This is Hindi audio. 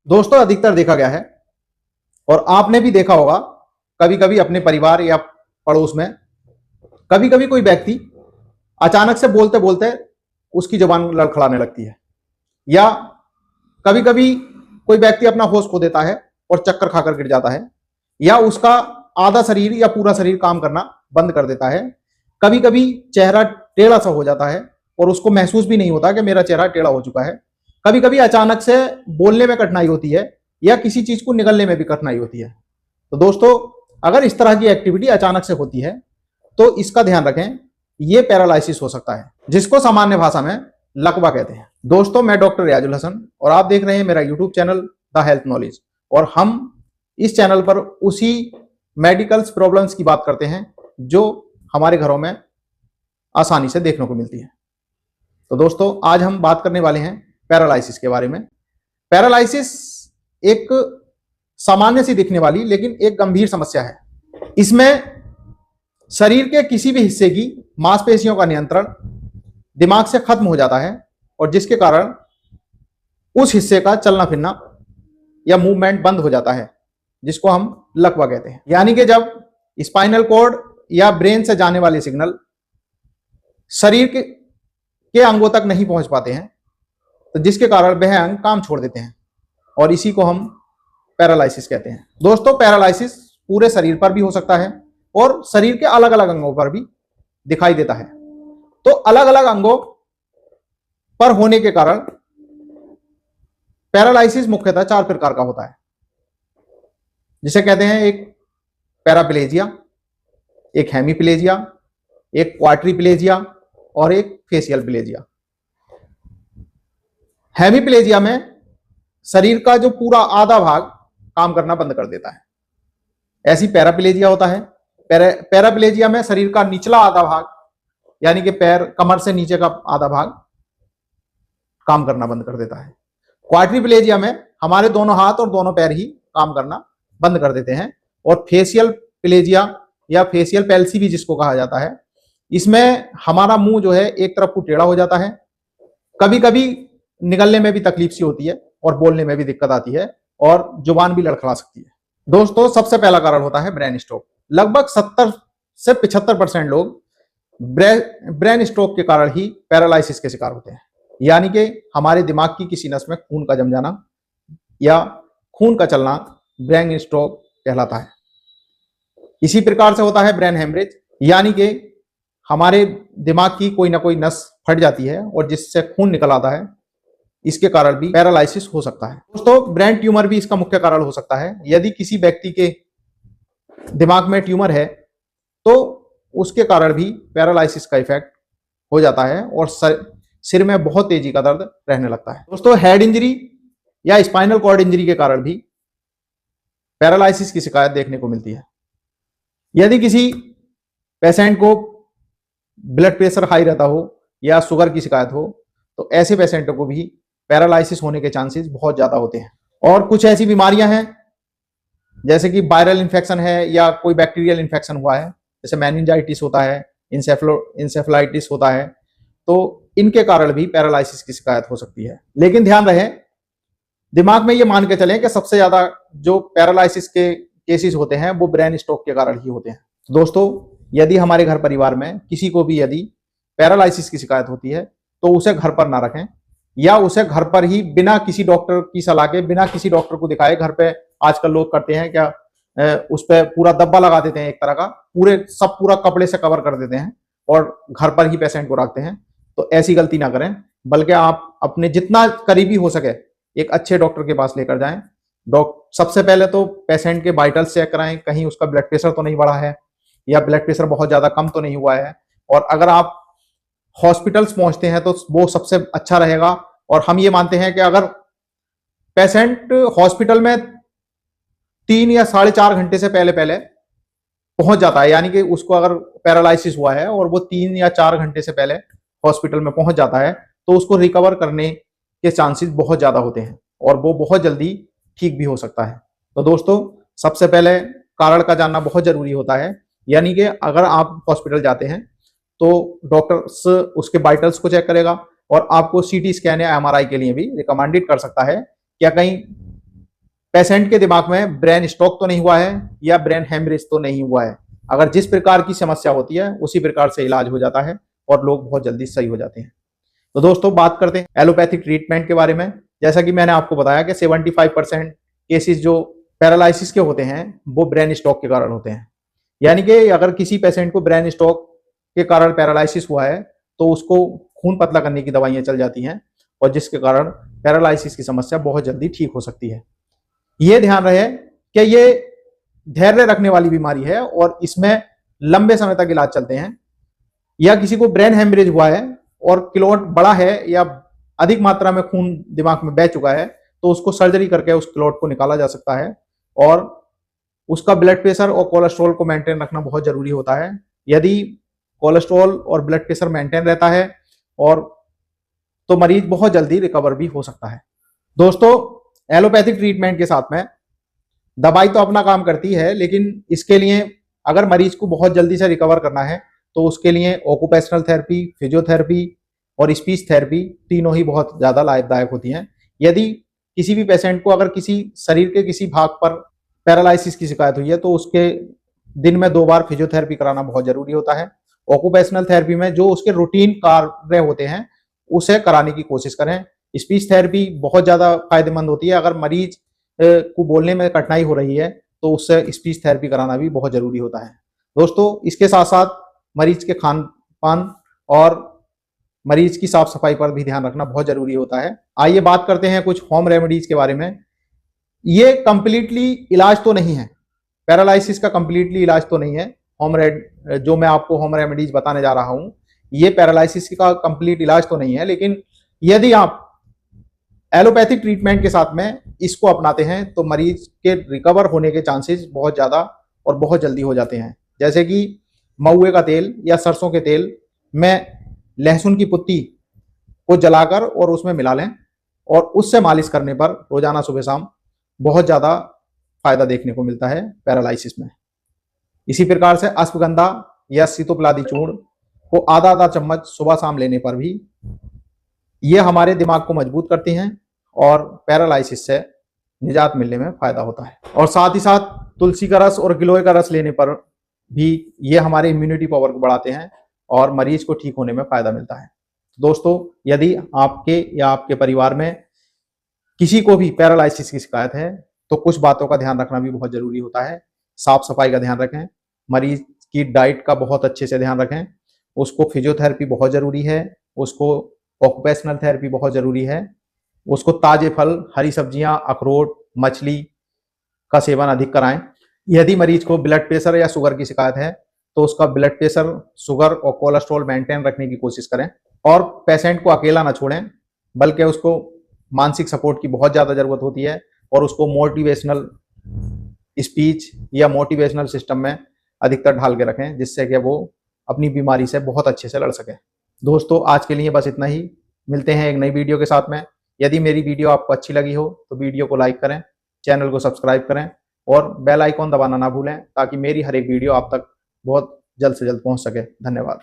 दोस्तों, अधिकतर देखा गया है और आपने भी देखा होगा कभी कभी अपने परिवार या पड़ोस में कभी कभी कोई व्यक्ति अचानक से बोलते बोलते उसकी जुबान लड़खड़ाने लगती है, या कभी कभी कोई व्यक्ति अपना होश खो देता है और चक्कर खाकर गिर जाता है, या उसका आधा शरीर या पूरा शरीर काम करना बंद कर देता है। कभी कभी चेहरा टेढ़ा सा हो जाता है और उसको महसूस भी नहीं होता कि मेरा चेहरा टेढ़ा हो चुका है। कभी कभी अचानक से बोलने में कठिनाई होती है या किसी चीज को निगलने में भी कठिनाई होती है। तो दोस्तों, अगर इस तरह की एक्टिविटी अचानक से होती है तो इसका ध्यान रखें, ये पैरालिसिस हो सकता है, जिसको सामान्य भाषा में लकवा कहते हैं। दोस्तों, मैं डॉक्टर रियाजुल हसन और आप देख रहे हैं मेरा YouTube channel the health knowledge, और हम इस चैनल पर उसी मेडिकल प्रॉब्लम्स की बात करते हैं जो हमारे घरों में आसानी से देखने को मिलती है। तो दोस्तों, आज हम बात करने वाले हैं पैरालिसिस के बारे में। पैरालिसिस एक सामान्य सी दिखने वाली लेकिन एक गंभीर समस्या है। इसमें शरीर के किसी भी हिस्से की मांसपेशियों का नियंत्रण दिमाग से खत्म हो जाता है और जिसके कारण उस हिस्से का चलना फिरना या मूवमेंट बंद हो जाता है, जिसको हम लकवा कहते हैं। यानी कि जब स्पाइनल कॉर्ड या ब्रेन से जाने वाले सिग्नल शरीर के अंगों तक नहीं पहुंच पाते हैं, तो जिसके कारण वह अंग काम छोड़ देते हैं और इसी को हम पैरालिसिस कहते हैं। दोस्तों, पैरालिसिस पूरे शरीर पर भी हो सकता है और शरीर के अलग अलग अंगों पर भी दिखाई देता है। तो अलग अलग अंगों पर होने के कारण पैरालिसिस मुख्यतः 4 प्रकार का होता है, जिसे कहते हैं एक पैराप्लेजिया, एक हेमीप्लेजिया, एक क्वाड्रिप्लेजिया और एक फेशियल प्लेजिया। हेमीप्लेजिया में शरीर का जो पूरा आधा भाग काम करना बंद कर देता है, ऐसी पैराप्लेजिया होता है। पैराप्लेजिया में शरीर का निचला आधा भाग यानी कि पैर, कमर से नीचे का आधा भाग काम करना बंद कर देता है। क्वाड्रिप्लेजिया में हमारे दोनों हाथ और दोनों पैर ही काम करना बंद कर देते हैं। और फेशियल प्लेजिया या फेशियल पैल्सी भी जिसको कहा जाता है, इसमें हमारा मुंह जो है एक तरफ को टेढ़ा हो जाता है, कभी कभी निगलने में भी तकलीफ सी होती है और बोलने में भी दिक्कत आती है और जुबान भी लड़खड़ा सकती है। दोस्तों, सबसे पहला कारण होता है ब्रेन स्ट्रोक। लगभग 70 से 75% लोग ब्रेन स्ट्रोक के कारण ही पैरालिसिस के शिकार होते हैं। यानी कि हमारे दिमाग की किसी नस में खून का जम जाना या खून का चलना ब्रेन स्ट्रोक कहलाता है। इसी प्रकार से होता है ब्रेन हेमरेज, यानी कि हमारे दिमाग की कोई ना कोई नस फट जाती है और जिससे खून निकल आता है, इसके कारण भी पैरालिसिस हो सकता है। दोस्तों, ब्रेन ट्यूमर भी इसका मुख्य कारण हो सकता है। यदि किसी व्यक्ति के दिमाग में ट्यूमर है तो उसके कारण भी पैरालिसिस का इफेक्ट हो जाता है और सिर में बहुत तेजी का दर्द रहने लगता है। दोस्तों, हेड इंजरी या स्पाइनल कॉर्ड इंजरी के कारण भी पैरालिसिस की शिकायत देखने को मिलती है। यदि किसी पेशेंट को ब्लड प्रेशर हाई रहता हो या शुगर की शिकायत हो, तो ऐसे पेशेंटों को भी पैरालिसिस होने के चांसेस बहुत ज्यादा होते हैं। और कुछ ऐसी बीमारियां हैं जैसे कि वायरल इन्फेक्शन है या कोई बैक्टीरियल इन्फेक्शन हुआ है, जैसे मेनिंजाइटिस होता है, इंसेफ्लाइटिस होता है, तो इनके कारण भी पैरालिसिस की शिकायत हो सकती है। लेकिन ध्यान रहे, दिमाग में ये मान के चलें कि सबसे ज्यादा जो पैरालिसिस के केसेस होते हैं वो ब्रेन स्ट्रोक के कारण ही होते हैं। दोस्तों, यदि हमारे घर परिवार में किसी को भी यदि पैरालिसिस की शिकायत होती है तो उसे घर पर ना रखें या उसे घर पर ही बिना किसी डॉक्टर की सलाह के, बिना किसी डॉक्टर को दिखाए, घर पे आजकल लोग करते हैं क्या, उस पर पूरा दब्बा लगा देते हैं, एक तरह का पूरा कपड़े से कवर कर देते हैं और घर पर ही पेशेंट को रखते हैं। तो ऐसी गलती ना करें, बल्कि आप अपने जितना करीबी हो सके एक अच्छे डॉक्टर के पास लेकर जाएं। सबसे पहले तो पेशेंट के वाइटल्स चेक कराएं, कहीं उसका ब्लड प्रेशर तो नहीं बढ़ा है या ब्लड प्रेशर बहुत ज्यादा कम तो नहीं हुआ है। और अगर आप हॉस्पिटल्स पहुंचते हैं तो वो सबसे अच्छा रहेगा। और हम ये मानते हैं कि अगर पेशेंट हॉस्पिटल में 3 या 4.5 घंटे से पहले पहुंच जाता है, यानी कि उसको अगर पैरालिसिस हुआ है और वो 3 या 4 घंटे से पहले हॉस्पिटल में पहुंच जाता है, तो उसको रिकवर करने के चांसेस बहुत ज्यादा होते हैं और वो बहुत जल्दी ठीक भी हो सकता है। तो दोस्तों, सबसे पहले कारण का जानना बहुत जरूरी होता है। यानी कि अगर आप हॉस्पिटल जाते हैं तो डॉक्टर उसके वाइटल्स को चेक करेगा और आपको सीटी स्कैन या एमआरआई के लिए भी रिकमेंडेड कर सकता है। क्या कहीं पेशेंट के दिमाग में ब्रेन स्ट्रोक तो नहीं हुआ है या ब्रेन हेमरेज तो नहीं हुआ है। अगर जिस प्रकार की समस्या होती है उसी प्रकार से इलाज हो जाता है और लोग बहुत जल्दी सही हो जाते हैं। तो दोस्तों बात करते हैं एलोपैथिक ट्रीटमेंट के बारे में। जैसा कि मैंने आपको बताया कि 75% केसेस जो पैरालिसिस के होते हैं वो ब्रेन स्ट्रोक के कारण होते हैं। यानी कि अगर किसी पेशेंट को ब्रेन स्ट्रोक के कारण पैरालिसिस हुआ है तो उसको खून पतला करने की दवाइयां चल जाती हैं और जिसके कारण पैरालिसिस की समस्या बहुत जल्दी ठीक हो सकती है। ये ध्यान रहे कि ये धैर्य रखने वाली बीमारी है और इसमें लंबे समय तक इलाज चलते हैं। या किसी को ब्रेन हेमरेज हुआ है और क्लॉट बड़ा है या अधिक मात्रा में खून दिमाग में बह चुका है तो उसको सर्जरी करके उस क्लॉट को निकाला जा सकता है। और उसका ब्लड प्रेशर और कोलेस्ट्रॉल को मेंटेन रखना बहुत जरूरी होता है। यदि कोलेस्ट्रॉल और ब्लड प्रेशर मेंटेन रहता है और तो मरीज बहुत जल्दी रिकवर भी हो सकता है। दोस्तों एलोपैथिक ट्रीटमेंट के साथ में दवाई तो अपना काम करती है, लेकिन इसके लिए अगर मरीज को बहुत जल्दी से रिकवर करना है तो उसके लिए ऑक्यूपेशनल थेरेपी, फिजियोथेरेपी और स्पीच थेरेपी तीनों ही बहुत ज्यादा लाभदायक होती हैं। यदि किसी भी पेशेंट को अगर किसी शरीर के किसी भाग पर पैरालिसिस की शिकायत हुई है तो उसके दिन में 2 बार फिजियोथेरेपी कराना बहुत जरूरी होता है। ऑक्यूपेशनल थेरेपी में जो उसके रूटीन कार्य होते हैं उसे कराने की कोशिश करें। स्पीच थेरेपी बहुत ज्यादा फायदेमंद होती है। अगर मरीज को बोलने में कठिनाई हो रही है तो उससे स्पीच थेरेपी कराना भी बहुत जरूरी होता है। दोस्तों इसके साथ साथ मरीज के खान पान और मरीज की साफ सफाई पर भी ध्यान रखना बहुत जरूरी होता है। आइए बात करते हैं कुछ होम रेमेडीज के बारे में। ये कंप्लीटली इलाज तो नहीं है, पैरालिसिस का कंप्लीटली इलाज तो नहीं है। जो मैं आपको होम रेमेडीज बताने जा रहा हूं ये पैरालिसिस का कंप्लीट इलाज तो नहीं है, लेकिन यदि आप एलोपैथिक ट्रीटमेंट के साथ में इसको अपनाते हैं तो मरीज के रिकवर होने के चांसेस बहुत ज्यादा और बहुत जल्दी हो जाते हैं। जैसे कि महुए का तेल या सरसों के तेल में लहसुन की पुत्ती को जलाकर और उसमें मिला लें और उससे मालिश करने पर रोजाना सुबह शाम बहुत ज्यादा फायदा देखने को मिलता है पैरालिसिस में। इसी प्रकार से अश्वगंधा या सीतोपलादी चूर्ण को आधा आधा चम्मच सुबह शाम लेने पर भी ये हमारे दिमाग को मजबूत करती हैं और पैरालिसिस से निजात मिलने में फायदा होता है। और साथ ही साथ तुलसी का रस और गिलोय का रस लेने पर भी ये हमारे इम्यूनिटी पावर को बढ़ाते हैं और मरीज को ठीक होने में फायदा मिलता है। दोस्तों यदि आपके या आपके परिवार में किसी को भी पैरालिसिस की शिकायत है तो कुछ बातों का ध्यान रखना भी बहुत जरूरी होता है। साफ सफाई का ध्यान रखें, मरीज की डाइट का बहुत अच्छे से ध्यान रखें, उसको फिजियोथेरेपी बहुत जरूरी है, उसको ऑक्यूपेशनल थेरेपी बहुत जरूरी है, उसको ताजे फल, हरी सब्जियां, अखरोट, मछली का सेवन अधिक कराएं। यदि मरीज को ब्लड प्रेशर या शुगर की शिकायत है तो उसका ब्लड प्रेशर, शुगर और कोलेस्ट्रॉल मेंटेन रखने की कोशिश करें। और पेशेंट को अकेला ना छोड़ें बल्कि उसको मानसिक सपोर्ट की बहुत ज्यादा जरूरत होती है और उसको मोटिवेशनल स्पीच या मोटिवेशनल सिस्टम में अधिकतर ढाल के रखें जिससे कि वो अपनी बीमारी से बहुत अच्छे से लड़ सके। दोस्तों आज के लिए बस इतना ही। मिलते हैं एक नई वीडियो के साथ में। यदि मेरी वीडियो आपको अच्छी लगी हो तो वीडियो को लाइक करें, चैनल को सब्सक्राइब करें और बेल आइकॉन दबाना ना भूलें ताकि मेरी हर एक वीडियो आप तक बहुत जल्द से जल्द पहुंच सके। धन्यवाद।